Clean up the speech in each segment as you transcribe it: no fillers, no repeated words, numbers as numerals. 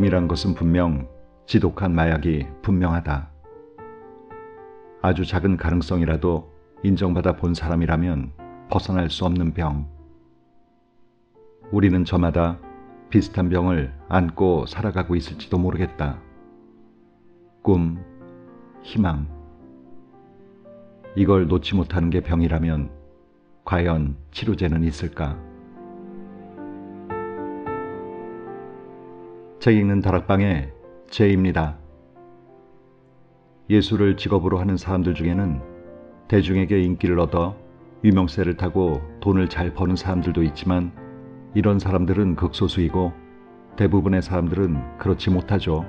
꿈이란 것은 분명 지독한 마약이 분명하다. 아주 작은 가능성이라도 인정받아 본 사람이라면 벗어날 수 없는 병. 우리는 저마다 비슷한 병을 안고 살아가고 있을지도 모르겠다. 꿈, 희망. 이걸 놓지 못하는 게 병이라면 과연 치료제는 있을까? 책 읽는 다락방의 제이입니다. 예술을 직업으로 하는 사람들 중에는 대중에게 인기를 얻어 유명세를 타고 돈을 잘 버는 사람들도 있지만 이런 사람들은 극소수이고 대부분의 사람들은 그렇지 못하죠.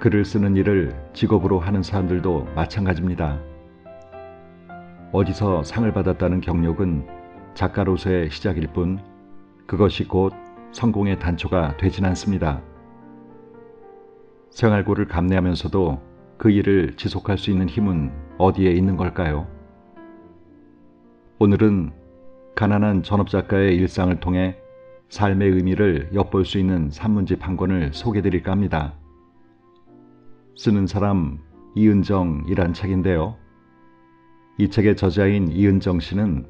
글을 쓰는 일을 직업으로 하는 사람들도 마찬가지입니다. 어디서 상을 받았다는 경력은 작가로서의 시작일 뿐 그것이 곧 성공의 단초가 되진 않습니다. 생활고를 감내하면서도 그 일을 지속할 수 있는 힘은 어디에 있는 걸까요? 오늘은 가난한 전업작가의 일상을 통해 삶의 의미를 엿볼 수 있는 산문집 한 권을 소개해드릴까 합니다. 쓰는 사람 이은정이란 책인데요. 이 책의 저자인 이은정 씨는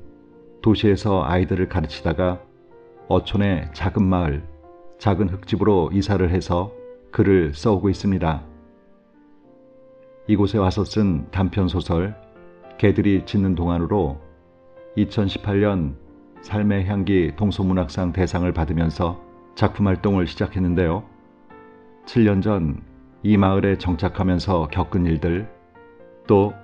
도시에서 아이들을 가르치다가 어촌의 작은 마을, 작은 흙집으로 이사를 해서 글을 써오고 있습니다. 이곳에 와서 쓴 단편소설 개들이 짖는 동안으로 2018년 삶의 향기 동서문학상 대상을 받으면서 작품 활동을 시작했는데요. 7년 전 이 마을에 정착하면서 겪은 일들, 또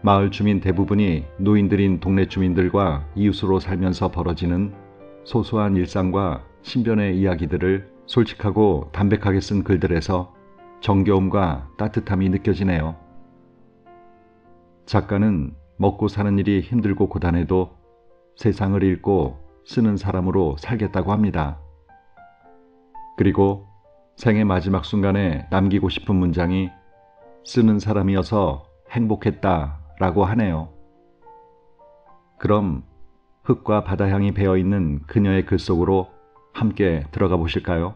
마을 주민 대부분이 노인들인 동네 주민들과 이웃으로 살면서 벌어지는 소소한 일상과 신변의 이야기들을 솔직하고 담백하게 쓴 글들에서 정겨움과 따뜻함이 느껴지네요. 작가는 먹고 사는 일이 힘들고 고단해도 세상을 읽고 쓰는 사람으로 살겠다고 합니다. 그리고 생의 마지막 순간에 남기고 싶은 문장이 쓰는 사람이어서 행복했다라고 하네요. 그럼 흙과 바다향이 배어있는 그녀의 글 속으로 함께 들어가 보실까요?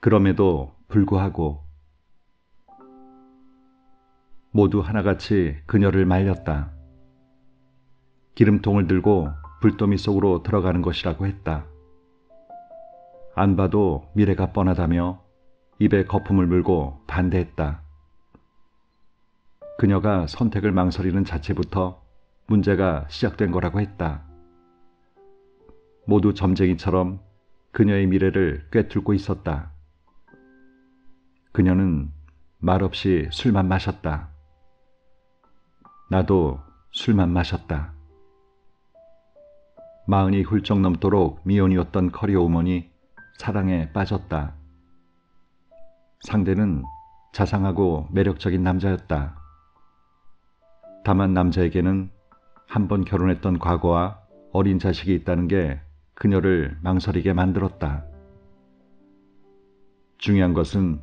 그럼에도 불구하고 모두 하나같이 그녀를 말렸다. 기름통을 들고 불더미 속으로 들어가는 것이라고 했다. 안 봐도 미래가 뻔하다며 입에 거품을 물고 반대했다. 그녀가 선택을 망설이는 자체부터 문제가 시작된 거라고 했다. 모두 점쟁이처럼 그녀의 미래를 꿰뚫고 있었다. 그녀는 말없이 술만 마셨다. 나도 술만 마셨다. 마흔이 훌쩍 넘도록 미혼이었던 커리어우먼이 사랑에 빠졌다. 상대는 자상하고 매력적인 남자였다. 다만 남자에게는 한 번 결혼했던 과거와 어린 자식이 있다는 게 그녀를 망설이게 만들었다. 중요한 것은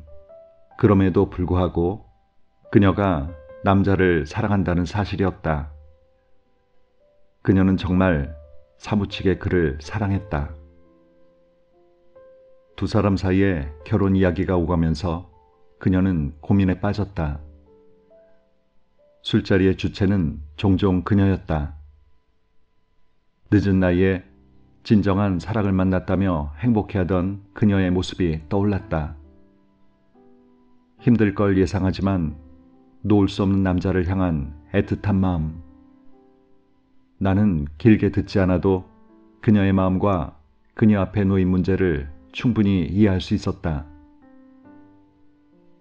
그럼에도 불구하고 그녀가 남자를 사랑한다는 사실이었다. 그녀는 정말 사무치게 그를 사랑했다. 두 사람 사이에 결혼 이야기가 오가면서 그녀는 고민에 빠졌다. 술자리의 주체는 종종 그녀였다. 늦은 나이에 진정한 사랑을 만났다며 행복해하던 그녀의 모습이 떠올랐다. 힘들 걸 예상하지만 놓을 수 없는 남자를 향한 애틋한 마음. 나는 길게 듣지 않아도 그녀의 마음과 그녀 앞에 놓인 문제를 충분히 이해할 수 있었다.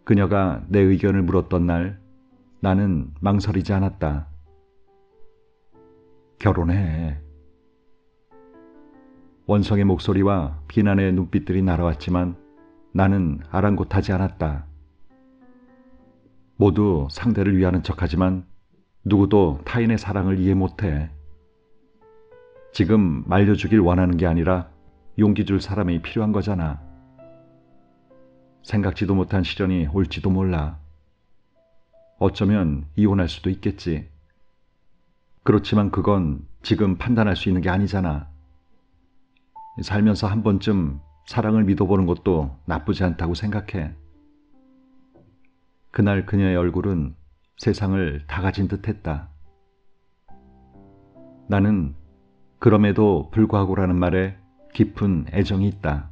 그녀가 내 의견을 물었던 날 나는 망설이지 않았다. 결혼해. 원성의 목소리와 비난의 눈빛들이 날아왔지만 나는 아랑곳하지 않았다. 모두 상대를 위하는 척하지만 누구도 타인의 사랑을 이해 못해. 지금 말려주길 원하는 게 아니라 용기 줄 사람이 필요한 거잖아. 생각지도 못한 시련이 올지도 몰라. 어쩌면 이혼할 수도 있겠지. 그렇지만 그건 지금 판단할 수 있는 게 아니잖아. 살면서 한 번쯤 사랑을 믿어보는 것도 나쁘지 않다고 생각해. 그날 그녀의 얼굴은 세상을 다 가진 듯했다. 나는 그럼에도 불구하고라는 말에 깊은 애정이 있다.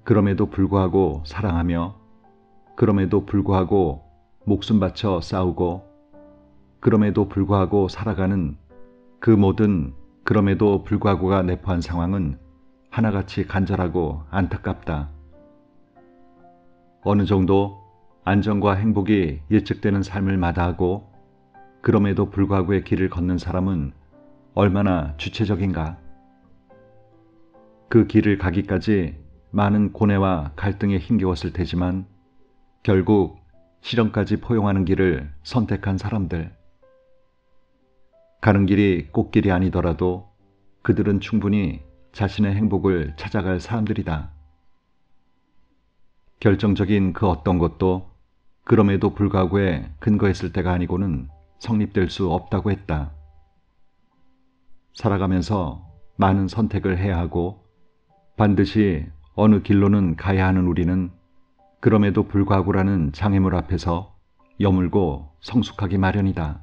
그럼에도 불구하고 사랑하며, 그럼에도 불구하고 목숨 바쳐 싸우고, 그럼에도 불구하고 살아가는 그 모든 그럼에도 불구하고가 내포한 상황은 하나같이 간절하고 안타깝다. 어느 정도 안정과 행복이 예측되는 삶을 마다하고 그럼에도 불구하고의 길을 걷는 사람은 얼마나 주체적인가. 그 길을 가기까지 많은 고뇌와 갈등에 힘겨웠을 테지만 결국 실현까지 포용하는 길을 선택한 사람들. 가는 길이 꽃길이 아니더라도 그들은 충분히 자신의 행복을 찾아갈 사람들이다. 결정적인 그 어떤 것도 그럼에도 불구하고에 근거했을 때가 아니고는 성립될 수 없다고 했다. 살아가면서 많은 선택을 해야 하고 반드시 어느 길로는 가야 하는 우리는 그럼에도 불구하고라는 장애물 앞에서 여물고 성숙하기 마련이다.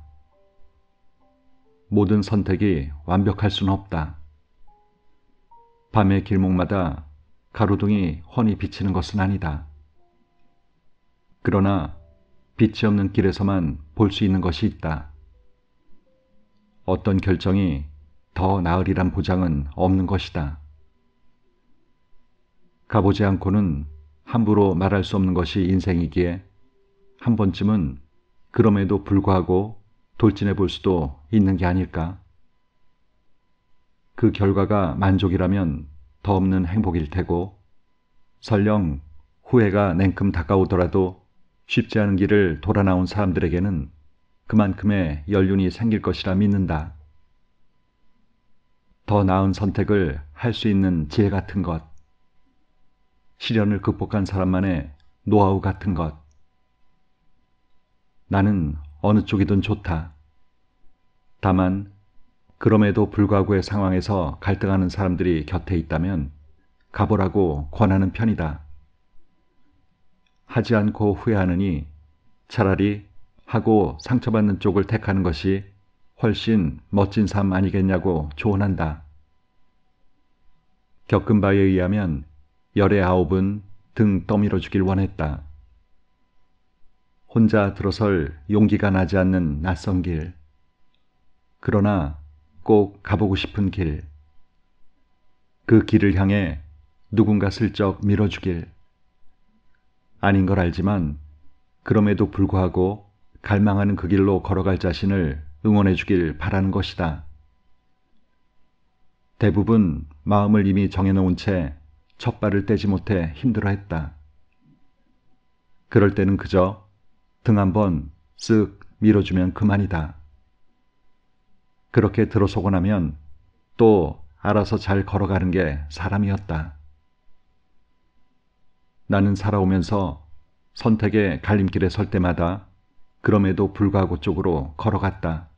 모든 선택이 완벽할 수는 없다. 밤의 길목마다 가로등이 훤히 비치는 것은 아니다. 그러나 빛이 없는 길에서만 볼 수 있는 것이 있다. 어떤 결정이 더 나으리란 보장은 없는 것이다. 가보지 않고는 함부로 말할 수 없는 것이 인생이기에 한 번쯤은 그럼에도 불구하고 돌진해 볼 수도 있는 게 아닐까. 그 결과가 만족이라면 더 없는 행복일 테고 설령 후회가 냉큼 다가오더라도 쉽지 않은 길을 돌아 나온 사람들에게는 그만큼의 연륜이 생길 것이라 믿는다. 더 나은 선택을 할 수 있는 지혜 같은 것, 시련을 극복한 사람만의 노하우 같은 것. 나는 어느 쪽이든 좋다. 다만 그럼에도 불구하고의 상황에서 갈등하는 사람들이 곁에 있다면 가보라고 권하는 편이다. 하지 않고 후회하느니 차라리 하고 상처받는 쪽을 택하는 것이 훨씬 멋진 삶 아니겠냐고 조언한다. 겪은 바에 의하면 열의 9은 등 떠밀어 주길 원했다. 혼자 들어설 용기가 나지 않는 낯선 길. 그러나 꼭 가보고 싶은 길. 그 길을 향해 누군가 슬쩍 밀어주길. 아닌 걸 알지만 그럼에도 불구하고 갈망하는 그 길로 걸어갈 자신을 응원해 주길 바라는 것이다. 대부분 마음을 이미 정해놓은 채 첫 발을 떼지 못해 힘들어했다. 그럴 때는 그저 등 한번 쓱 밀어주면 그만이다. 그렇게 들어서고 나면 또 알아서 잘 걸어가는 게 사람이었다. 나는 살아오면서 선택의 갈림길에 설 때마다 그럼에도 불구하고 쪽으로 걸어갔다.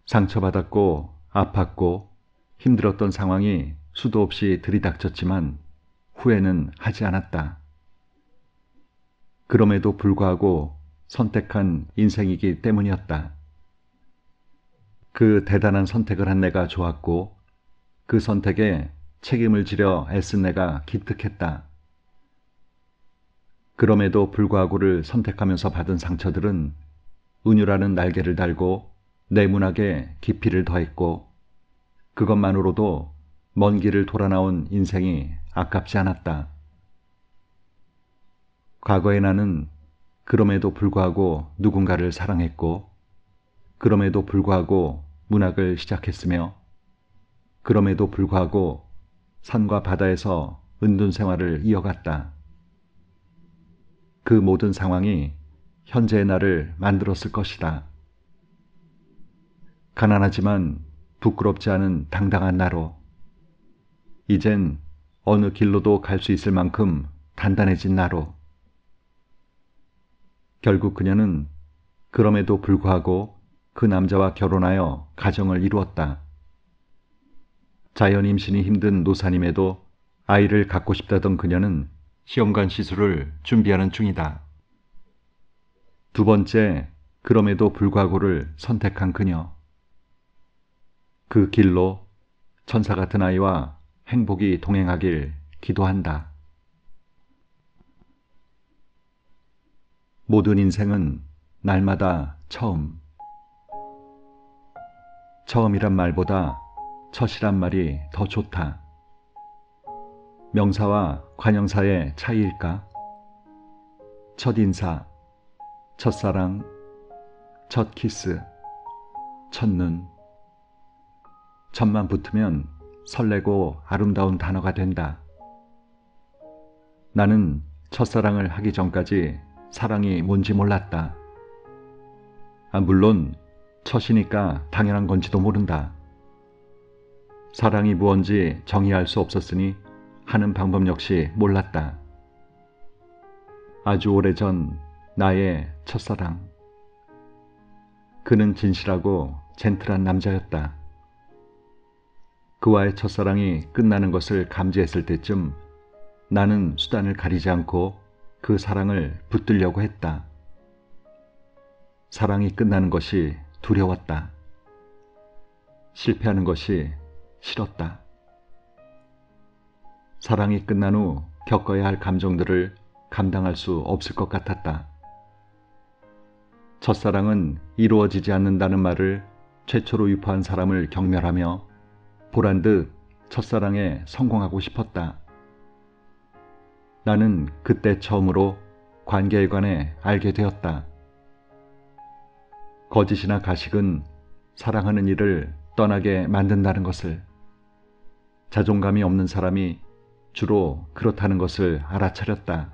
상처받았고 아팠고 힘들었던 상황이 수도 없이 들이닥쳤지만 후회는 하지 않았다. 그럼에도 불구하고 선택한 인생이기 때문이었다. 그 대단한 선택을 한 내가 좋았고 그 선택에 책임을 지려 애쓴 내가 기특했다. 그럼에도 불구하고를 선택하면서 받은 상처들은 은유라는 날개를 달고 내 문학에 깊이를 더했고 그것만으로도 먼 길을 돌아 나온 인생이 아깝지 않았다. 과거의 나는 그럼에도 불구하고 누군가를 사랑했고 그럼에도 불구하고 문학을 시작했으며 그럼에도 불구하고 산과 바다에서 은둔 생활을 이어갔다. 그 모든 상황이 현재의 나를 만들었을 것이다. 가난하지만 부끄럽지 않은 당당한 나로 이젠 어느 길로도 갈 수 있을 만큼 단단해진 나로 결국 그녀는 그럼에도 불구하고 그 남자와 결혼하여 가정을 이루었다. 자연 임신이 힘든 노사님에도 아이를 갖고 싶다던 그녀는 시험관 시술을 준비하는 중이다. 두 번째, 그럼에도 불구하고를 선택한 그녀. 그 길로 천사 같은 아이와 행복이 동행하길 기도한다. 모든 인생은 날마다 처음. 처음이란 말보다 첫이란 말이 더 좋다. 명사와 관형사의 차이일까? 첫인사, 첫사랑, 첫 키스, 첫눈. 첫만 붙으면 설레고 아름다운 단어가 된다. 나는 첫사랑을 하기 전까지 사랑이 뭔지 몰랐다. 물론 첫이니까 당연한 건지도 모른다. 사랑이 무언지 정의할 수 없었으니 하는 방법 역시 몰랐다. 아주 오래전 나의 첫사랑. 그는 진실하고 젠틀한 남자였다. 그와의 첫사랑이 끝나는 것을 감지했을 때쯤 나는 수단을 가리지 않고 그 사랑을 붙들려고 했다. 사랑이 끝나는 것이 두려웠다. 실패하는 것이 싫었다. 사랑이 끝난 후 겪어야 할 감정들을 감당할 수 없을 것 같았다. 첫사랑은 이루어지지 않는다는 말을 최초로 유포한 사람을 경멸하며 보란듯 첫사랑에 성공하고 싶었다. 나는 그때 처음으로 관계에 관해 알게 되었다. 거짓이나 가식은 사랑하는 이를 떠나게 만든다는 것을, 자존감이 없는 사람이 주로 그렇다는 것을 알아차렸다.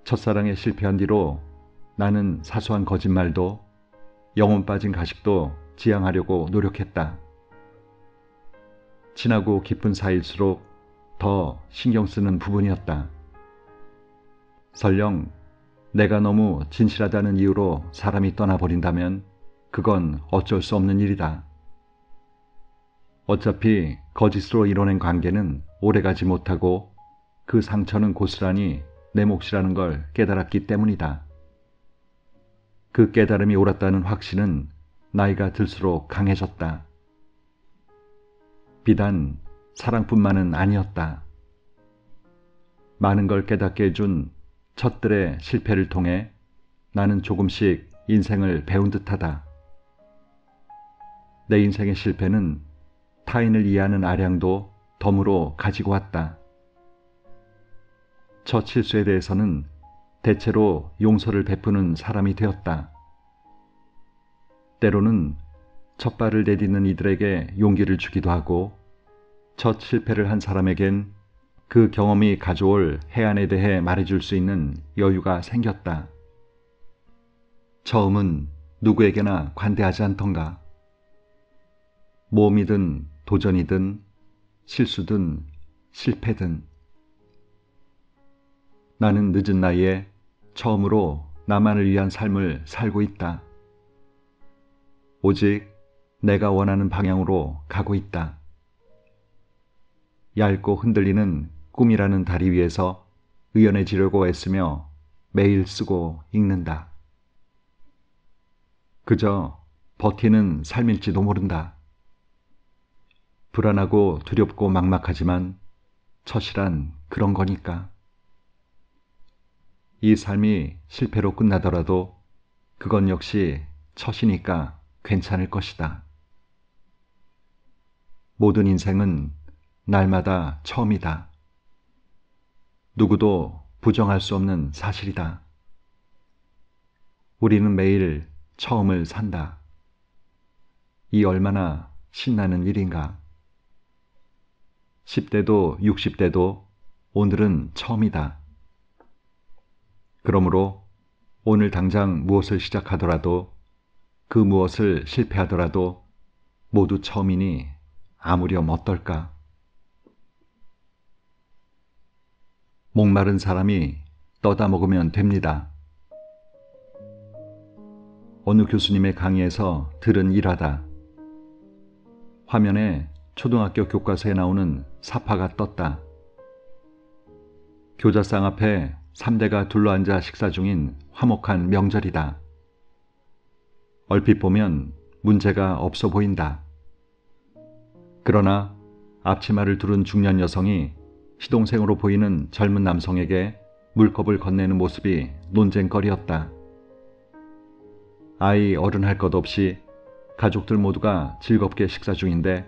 첫사랑에 실패한 뒤로 나는 사소한 거짓말도 영혼 빠진 가식도 지양하려고 노력했다. 친하고 깊은 사이일수록 더 신경 쓰는 부분이었다. 설령 내가 너무 진실하다는 이유로 사람이 떠나버린다면 그건 어쩔 수 없는 일이다. 어차피 거짓으로 이뤄낸 관계는 오래가지 못하고 그 상처는 고스란히 내 몫이라는 걸 깨달았기 때문이다. 그 깨달음이 옳았다는 확신은 나이가 들수록 강해졌다. 비단 사랑뿐만은 아니었다. 많은 걸 깨닫게 해준 첫들의 실패를 통해 나는 조금씩 인생을 배운 듯하다. 내 인생의 실패는 타인을 이해하는 아량도 덤으로 가지고 왔다. 첫 실수에 대해서는 대체로 용서를 베푸는 사람이 되었다. 때로는 첫 발을 내딛는 이들에게 용기를 주기도 하고 첫 실패를 한 사람에겐 그 경험이 가져올 해안에 대해 말해줄 수 있는 여유가 생겼다. 처음은 누구에게나 관대하지 않던가. 모험이든 도전이든 실수든 실패든 나는 늦은 나이에 처음으로 나만을 위한 삶을 살고 있다. 오직 내가 원하는 방향으로 가고 있다. 얇고 흔들리는 꿈이라는 다리 위에서 의연해지려고 애쓰며 매일 쓰고 읽는다. 그저 버티는 삶일지도 모른다. 불안하고 두렵고 막막하지만 첫이란 그런 거니까. 이 삶이 실패로 끝나더라도 그건 역시 첫이니까 괜찮을 것이다. 모든 인생은 날마다 처음이다. 누구도 부정할 수 없는 사실이다. 우리는 매일 처음을 산다. 이 얼마나 신나는 일인가. 10대도 60대도 오늘은 처음이다. 그러므로 오늘 당장 무엇을 시작하더라도 그 무엇을 실패하더라도 모두 처음이니 아무렴 어떨까? 목마른 사람이 떠다 먹으면 됩니다. 어느 교수님의 강의에서 들은 일화다. 화면에 초등학교 교과서에 나오는 사파가 떴다. 교자상 앞에 3대가 둘러앉아 식사 중인 화목한 명절이다. 얼핏 보면 문제가 없어 보인다. 그러나 앞치마를 두른 중년 여성이 시동생으로 보이는 젊은 남성에게 물컵을 건네는 모습이 논쟁거리였다. 아이 어른 할 것 없이 가족들 모두가 즐겁게 식사 중인데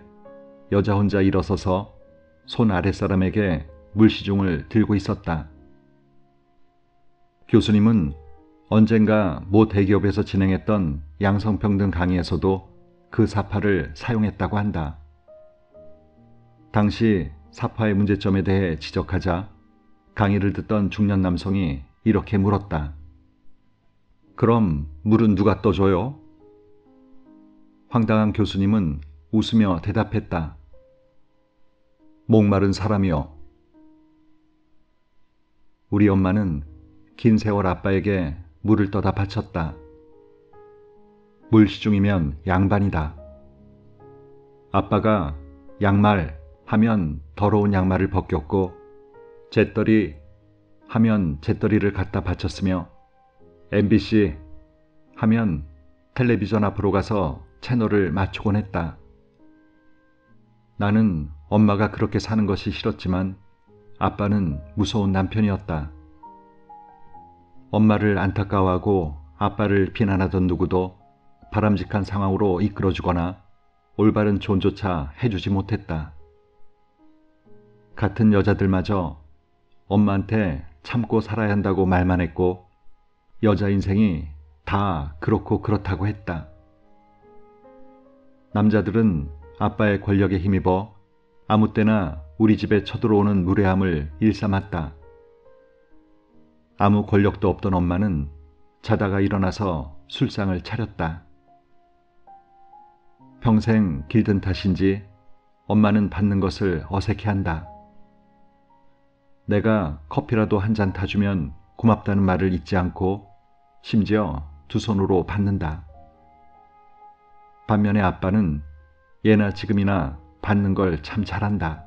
여자 혼자 일어서서 손 아랫사람에게 물시중을 들고 있었다. 교수님은 언젠가 모 대기업에서 진행했던 양성평등 강의에서도 그 사파를 사용했다고 한다. 당시 사파의 문제점에 대해 지적하자 강의를 듣던 중년 남성이 이렇게 물었다. 그럼 물은 누가 떠줘요? 황당한 교수님은 웃으며 대답했다. 목마른 사람이요. 우리 엄마는 긴 세월 아빠에게 물을 떠다 바쳤다. 물시중이면 양반이다. 아빠가 양말 하면 더러운 양말을 벗겼고 잿더리 하면 잿더리를 갖다 바쳤으며 MBC 하면 텔레비전 앞으로 가서 채널을 맞추곤 했다. 나는 엄마가 그렇게 사는 것이 싫었지만 아빠는 무서운 남편이었다. 엄마를 안타까워하고 아빠를 비난하던 누구도 바람직한 상황으로 이끌어주거나 올바른 조언조차 해주지 못했다. 같은 여자들마저 엄마한테 참고 살아야 한다고 말만 했고 여자 인생이 다 그렇고 그렇다고 했다. 남자들은 아빠의 권력에 힘입어 아무 때나 우리 집에 쳐들어오는 무례함을 일삼았다. 아무 권력도 없던 엄마는 자다가 일어나서 술상을 차렸다. 평생 길든 탓인지 엄마는 받는 것을 어색해한다. 내가 커피라도 한 잔 타주면 고맙다는 말을 잊지 않고 심지어 두 손으로 받는다. 반면에 아빠는 예나 지금이나 받는 걸 참 잘한다.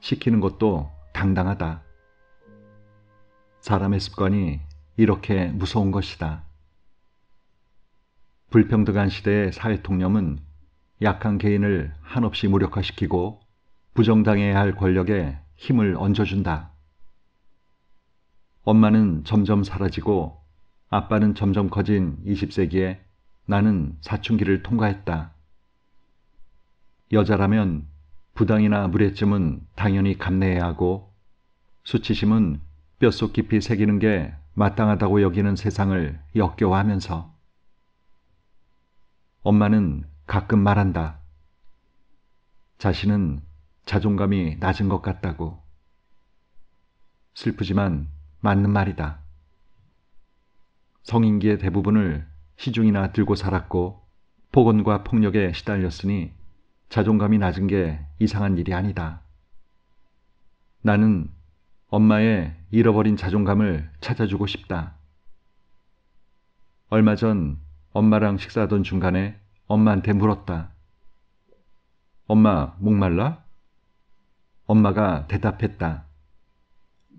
시키는 것도 당당하다. 사람의 습관이 이렇게 무서운 것이다. 불평등한 시대의 사회통념은 약한 개인을 한없이 무력화시키고 부정당해야 할 권력에 힘을 얹어준다. 엄마는 점점 사라지고 아빠는 점점 커진 20세기에 나는 사춘기를 통과했다. 여자라면 부당이나 무례쯤은 당연히 감내해야 하고 수치심은 뼛속 깊이 새기는 게 마땅하다고 여기는 세상을 역겨워하면서 엄마는 가끔 말한다. 자신은 자존감이 낮은 것 같다고. 슬프지만 맞는 말이다. 성인기의 대부분을 시중이나 들고 살았고 폭언과 폭력에 시달렸으니 자존감이 낮은 게 이상한 일이 아니다. 나는 엄마의 잃어버린 자존감을 찾아주고 싶다. 얼마 전 엄마랑 식사하던 중간에 엄마한테 물었다. 엄마, 목말라? 엄마가 대답했다.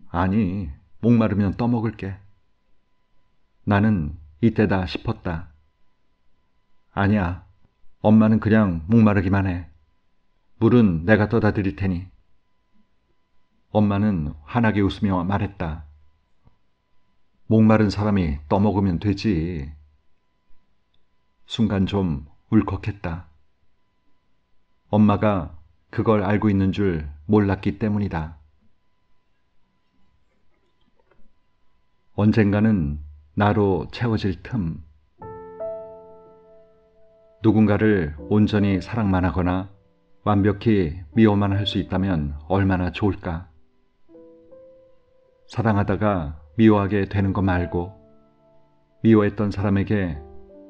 아니, 목마르면 떠먹을게. 나는 이때다 싶었다. 아니야, 엄마는 그냥 목마르기만 해. 물은 내가 떠다 드릴 테니. 엄마는 환하게 웃으며 말했다. 목마른 사람이 떠먹으면 되지. 순간 좀 울컥했다. 엄마가 그걸 알고 있는 줄 몰랐기 때문이다. 언젠가는 나로 채워질 틈. 누군가를 온전히 사랑만 하거나 완벽히 미워만 할 수 있다면 얼마나 좋을까? 사랑하다가 미워하게 되는 것 말고, 미워했던 사람에게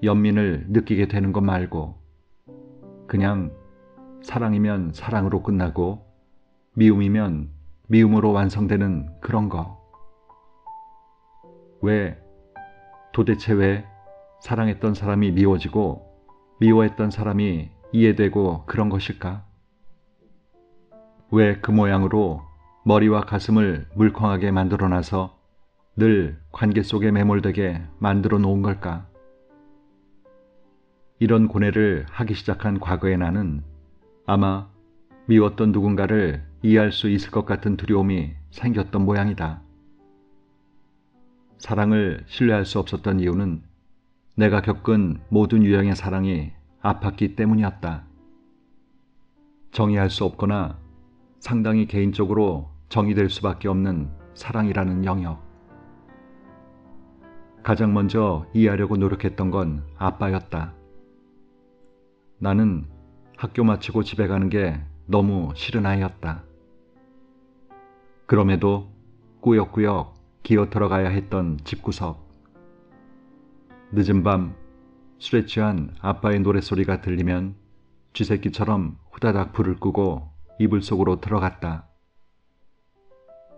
연민을 느끼게 되는 것 말고, 그냥 사랑이면 사랑으로 끝나고 미움이면 미움으로 완성되는 그런 거. 도대체 왜 사랑했던 사람이 미워지고 미워했던 사람이 이해되고 그런 것일까? 왜 그 모양으로 머리와 가슴을 물컹하게 만들어놔서 늘 관계 속에 매몰되게 만들어 놓은 걸까? 이런 고뇌를 하기 시작한 과거의 나는 아마 미웠던 누군가를 이해할 수 있을 것 같은 두려움이 생겼던 모양이다. 사랑을 신뢰할 수 없었던 이유는 내가 겪은 모든 유형의 사랑이 아팠기 때문이었다. 정의할 수 없거나 상당히 개인적으로 정의될 수밖에 없는 사랑이라는 영역. 가장 먼저 이해하려고 노력했던 건 아빠였다. 나는 학교 마치고 집에 가는 게 너무 싫은 아이였다. 그럼에도 꾸역꾸역 기어 들어가야 했던 집구석. 늦은 밤 술에 취한 아빠의 노랫소리가 들리면 쥐새끼처럼 후다닥 불을 끄고 이불 속으로 들어갔다.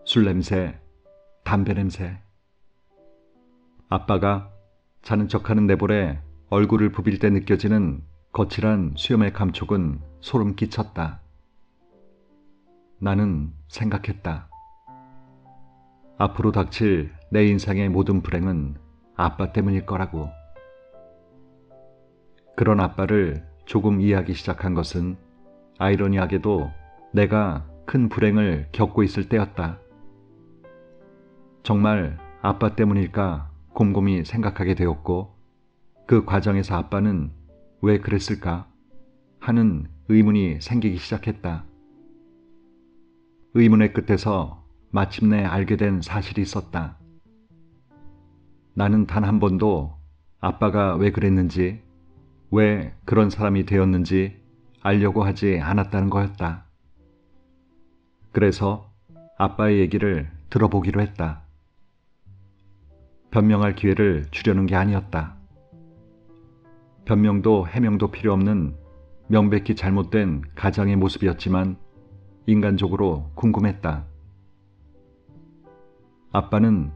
술 냄새, 담배 냄새. 아빠가 자는 척하는 내 볼에 얼굴을 부빌 때 느껴지는 거칠한 수염의 감촉은 소름 끼쳤다. 나는 생각했다. 앞으로 닥칠 내 인생의 모든 불행은 아빠 때문일 거라고. 그런 아빠를 조금 이해하기 시작한 것은 아이러니하게도 내가 큰 불행을 겪고 있을 때였다. 정말 아빠 때문일까 곰곰이 생각하게 되었고 그 과정에서 아빠는 왜 그랬을까 하는 의문이 생기기 시작했다. 의문의 끝에서 마침내 알게 된 사실이 있었다. 나는 단 한 번도 아빠가 왜 그랬는지, 왜 그런 사람이 되었는지 알려고 하지 않았다는 거였다. 그래서 아빠의 얘기를 들어보기로 했다. 변명할 기회를 주려는 게 아니었다. 변명도 해명도 필요 없는 명백히 잘못된 가장의 모습이었지만 인간적으로 궁금했다. 아빠는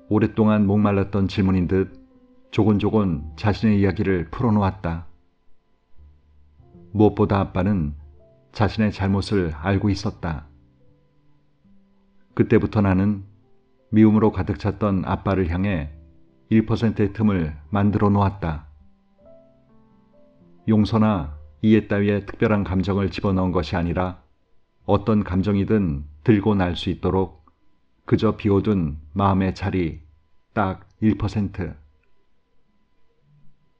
오랫동안 목말랐던 질문인 듯 조곤조곤 자신의 이야기를 풀어놓았다. 무엇보다 아빠는 자신의 잘못을 알고 있었다. 그때부터 나는 미움으로 가득 찼던 아빠를 향해 1%의 틈을 만들어 놓았다. 용서나 이해 따위의 특별한 감정을 집어넣은 것이 아니라 어떤 감정이든 들고 날 수 있도록 그저 비워둔 마음의 자리 딱 1%.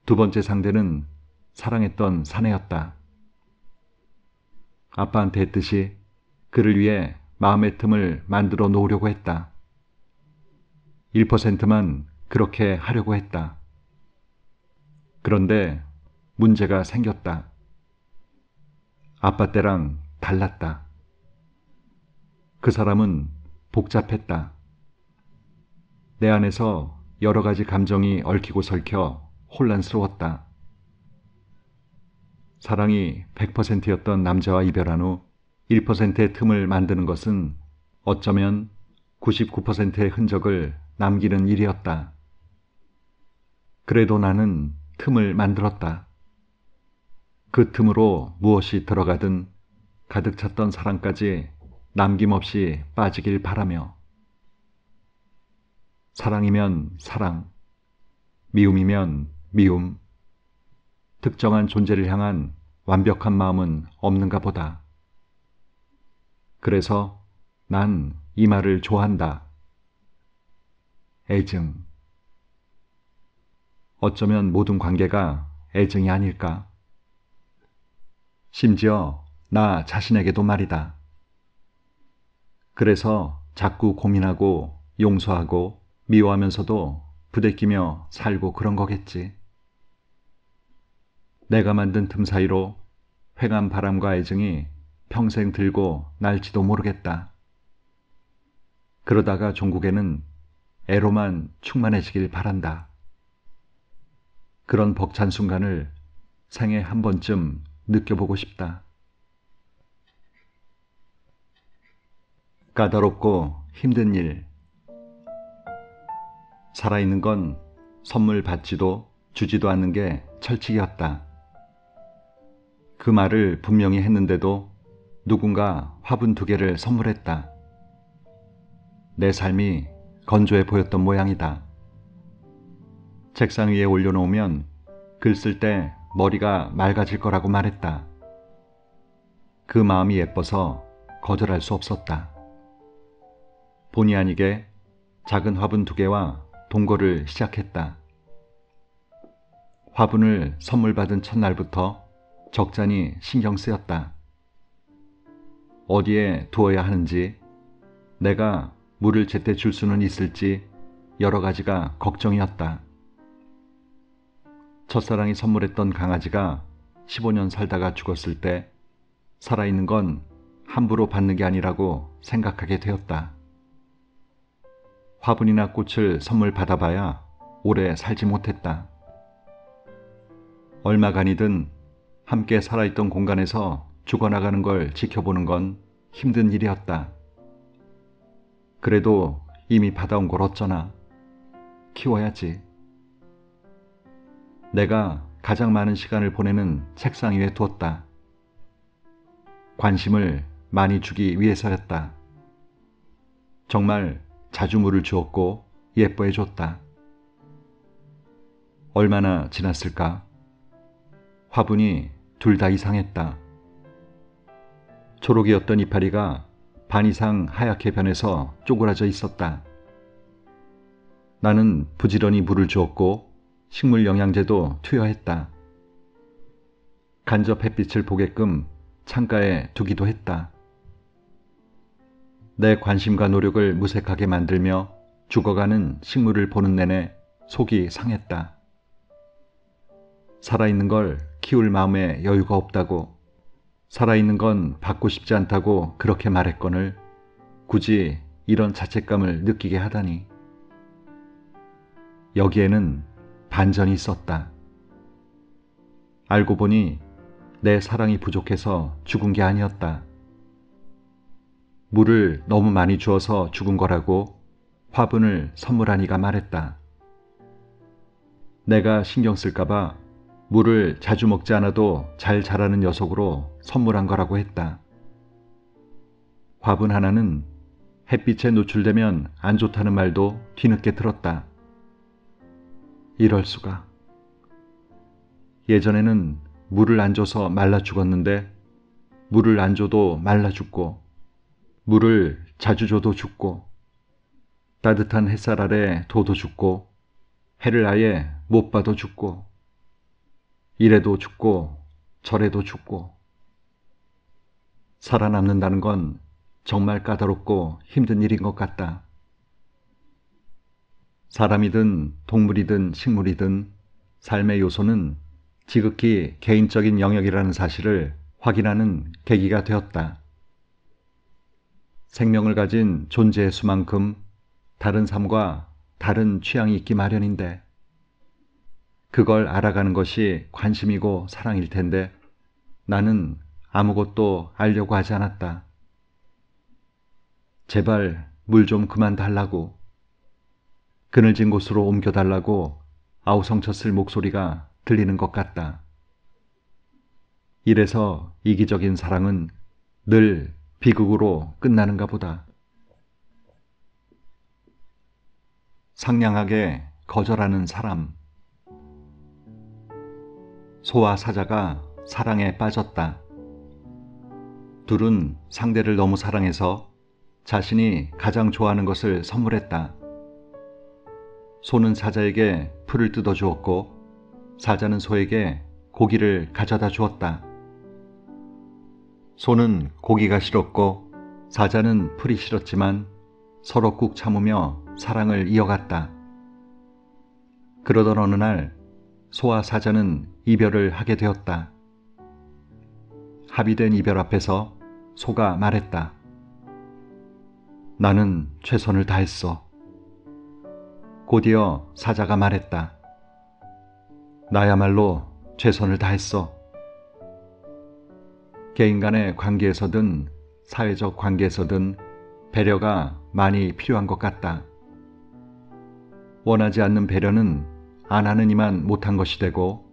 두 번째 상대는 사랑했던 사내였다. 아빠한테 했듯이 그를 위해 마음의 틈을 만들어 놓으려고 했다. 1%만 그렇게 하려고 했다. 그런데 문제가 생겼다. 아빠 때랑 달랐다. 그 사람은 복잡했다. 내 안에서 여러 가지 감정이 얽히고 설켜 혼란스러웠다. 사랑이 100%였던 남자와 이별한 후 1%의 틈을 만드는 것은 어쩌면 99%의 흔적을 남기는 일이었다. 그래도 나는 틈을 만들었다. 그 틈으로 무엇이 들어가든 가득 찼던 사랑까지 남김없이 빠지길 바라며. 사랑이면 사랑, 미움이면 미움, 특정한 존재를 향한 완벽한 마음은 없는가 보다. 그래서 난 이 말을 좋아한다. 애증. 어쩌면 모든 관계가 애증이 아닐까? 심지어 나 자신에게도 말이다. 그래서 자꾸 고민하고 용서하고 미워하면서도 부대끼며 살고 그런 거겠지. 내가 만든 틈 사이로 횡한 바람과 애증이 평생 들고 날지도 모르겠다. 그러다가 종국에는 애로만 충만해지길 바란다. 그런 벅찬 순간을 생애 한 번쯤 느껴보고 싶다. 까다롭고 힘든 일. 살아있는 건 선물 받지도 주지도 않는 게 철칙이었다. 그 말을 분명히 했는데도 누군가 화분 2개를 선물했다. 내 삶이 건조해 보였던 모양이다. 책상 위에 올려놓으면 글 쓸 때 머리가 맑아질 거라고 말했다. 그 마음이 예뻐서 거절할 수 없었다. 본의 아니게 작은 화분 2개와 동거를 시작했다. 화분을 선물 받은 첫날부터 적잖이 신경 쓰였다. 어디에 두어야 하는지, 내가 물을 제때 줄 수는 있을지 여러 가지가 걱정이었다. 첫사랑이 선물했던 강아지가 15년 살다가 죽었을 때 살아있는 건 함부로 받는 게 아니라고 생각하게 되었다. 화분이나 꽃을 선물 받아봐야 오래 살지 못했다. 얼마간이든 함께 살아있던 공간에서 죽어나가는 걸 지켜보는 건 힘든 일이었다. 그래도 이미 받아온 걸 어쩌나. 키워야지. 내가 가장 많은 시간을 보내는 책상 위에 두었다. 관심을 많이 주기 위해서였다. 정말 자주 물을 주었고 예뻐해 줬다. 얼마나 지났을까? 화분이 둘 다 이상했다. 초록이었던 이파리가 반 이상 하얗게 변해서 쪼그라져 있었다. 나는 부지런히 물을 주었고 식물 영양제도 투여했다. 간접 햇빛을 보게끔 창가에 두기도 했다. 내 관심과 노력을 무색하게 만들며 죽어가는 식물을 보는 내내 속이 상했다. 살아있는 걸 키울 마음에 여유가 없다고, 살아있는 건 받고 싶지 않다고 그렇게 말했거늘 굳이 이런 자책감을 느끼게 하다니. 여기에는 반전이 있었다. 알고 보니 내 사랑이 부족해서 죽은 게 아니었다. 물을 너무 많이 주어서 죽은 거라고 화분을 선물한 이가 말했다. 내가 신경 쓸까봐 물을 자주 먹지 않아도 잘 자라는 녀석으로 선물한 거라고 했다. 화분 하나는 햇빛에 노출되면 안 좋다는 말도 뒤늦게 들었다. 이럴 수가. 예전에는 물을 안 줘서 말라 죽었는데 물을 안 줘도 말라 죽고, 물을 자주 줘도 죽고, 따뜻한 햇살 아래 둬도 죽고, 해를 아예 못 봐도 죽고, 이래도 죽고 저래도 죽고. 살아남는다는 건 정말 까다롭고 힘든 일인 것 같다. 사람이든 동물이든 식물이든 삶의 요소는 지극히 개인적인 영역이라는 사실을 확인하는 계기가 되었다. 생명을 가진 존재의 수만큼 다른 삶과 다른 취향이 있기 마련인데, 그걸 알아가는 것이 관심이고 사랑일 텐데 나는 아무것도 알려고 하지 않았다. 제발 물 좀 그만 달라고, 그늘진 곳으로 옮겨달라고 아우성쳤을 목소리가 들리는 것 같다. 이래서 이기적인 사랑은 늘 비극으로 끝나는가 보다. 상냥하게 거절하는 사람. 소와 사자가 사랑에 빠졌다. 둘은 상대를 너무 사랑해서 자신이 가장 좋아하는 것을 선물했다. 소는 사자에게 풀을 뜯어 주었고 사자는 소에게 고기를 가져다 주었다. 소는 고기가 싫었고 사자는 풀이 싫었지만 서로 꾹 참으며 사랑을 이어갔다. 그러던 어느 날 소와 사자는 이별을 하게 되었다. 합의된 이별 앞에서 소가 말했다. 나는 최선을 다했어. 곧이어 사자가 말했다. 나야말로 최선을 다했어. 개인 간의 관계에서든 사회적 관계에서든 배려가 많이 필요한 것 같다. 원하지 않는 배려는 안 하는 이만 못한 것이 되고,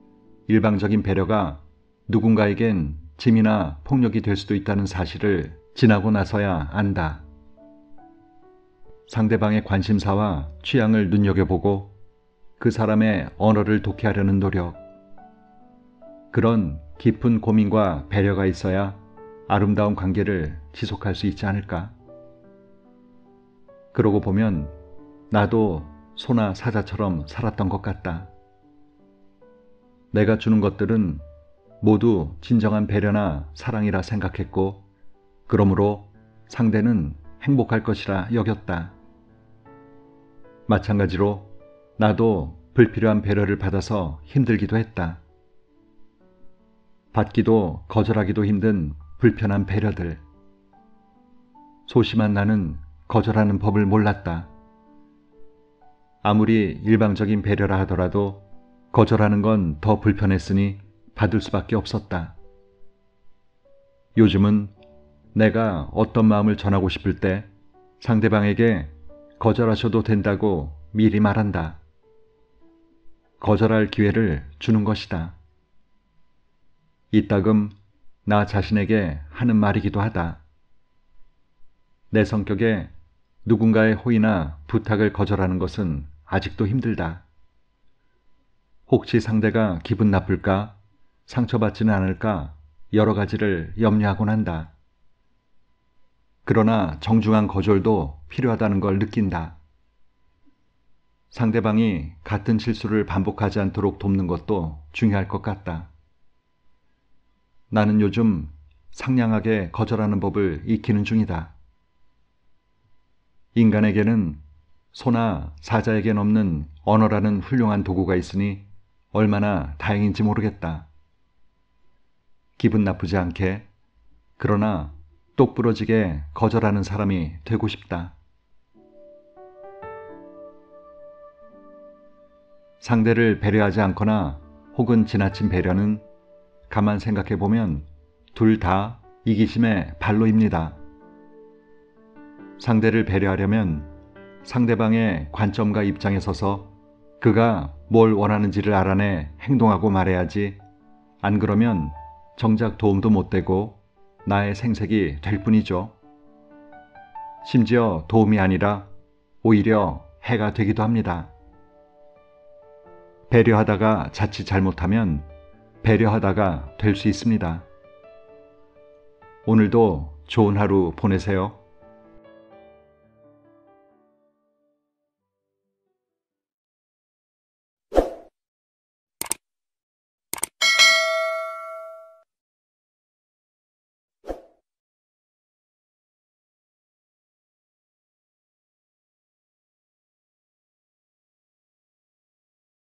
일방적인 배려가 누군가에겐 짐이나 폭력이 될 수도 있다는 사실을 지나고 나서야 안다. 상대방의 관심사와 취향을 눈여겨보고 그 사람의 언어를 독해하려는 노력. 그런 깊은 고민과 배려가 있어야 아름다운 관계를 지속할 수 있지 않을까? 그러고 보면 나도 소나 사자처럼 살았던 것 같다. 내가 주는 것들은 모두 진정한 배려나 사랑이라 생각했고, 그러므로 상대는 행복할 것이라 여겼다. 마찬가지로 나도 불필요한 배려를 받아서 힘들기도 했다. 받기도 거절하기도 힘든 불편한 배려들. 소심한 나는 거절하는 법을 몰랐다. 아무리 일방적인 배려라 하더라도 거절하는 건 더 불편했으니 받을 수밖에 없었다. 요즘은 내가 어떤 마음을 전하고 싶을 때 상대방에게 거절하셔도 된다고 미리 말한다. 거절할 기회를 주는 것이다. 이따금 나 자신에게 하는 말이기도 하다. 내 성격에 누군가의 호의나 부탁을 거절하는 것은 아직도 힘들다. 혹시 상대가 기분 나쁠까, 상처받지는 않을까 여러 가지를 염려하곤 한다. 그러나 정중한 거절도 필요하다는 걸 느낀다. 상대방이 같은 실수를 반복하지 않도록 돕는 것도 중요할 것 같다. 나는 요즘 상냥하게 거절하는 법을 익히는 중이다. 인간에게는 소나 사자에겐 없는 언어라는 훌륭한 도구가 있으니 얼마나 다행인지 모르겠다. 기분 나쁘지 않게, 그러나 똑부러지게 거절하는 사람이 되고 싶다. 상대를 배려하지 않거나 혹은 지나친 배려는 가만 생각해보면 둘 다 이기심의 발로입니다. 상대를 배려하려면 상대방의 관점과 입장에 서서 그가 뭘 원하는지를 알아내 행동하고 말해야지, 안 그러면 정작 도움도 못 되고 나의 생색이 될 뿐이죠. 심지어 도움이 아니라 오히려 해가 되기도 합니다. 배려하다가 자칫 잘못하면 배려하다가 될 수 있습니다. 오늘도 좋은 하루 보내세요.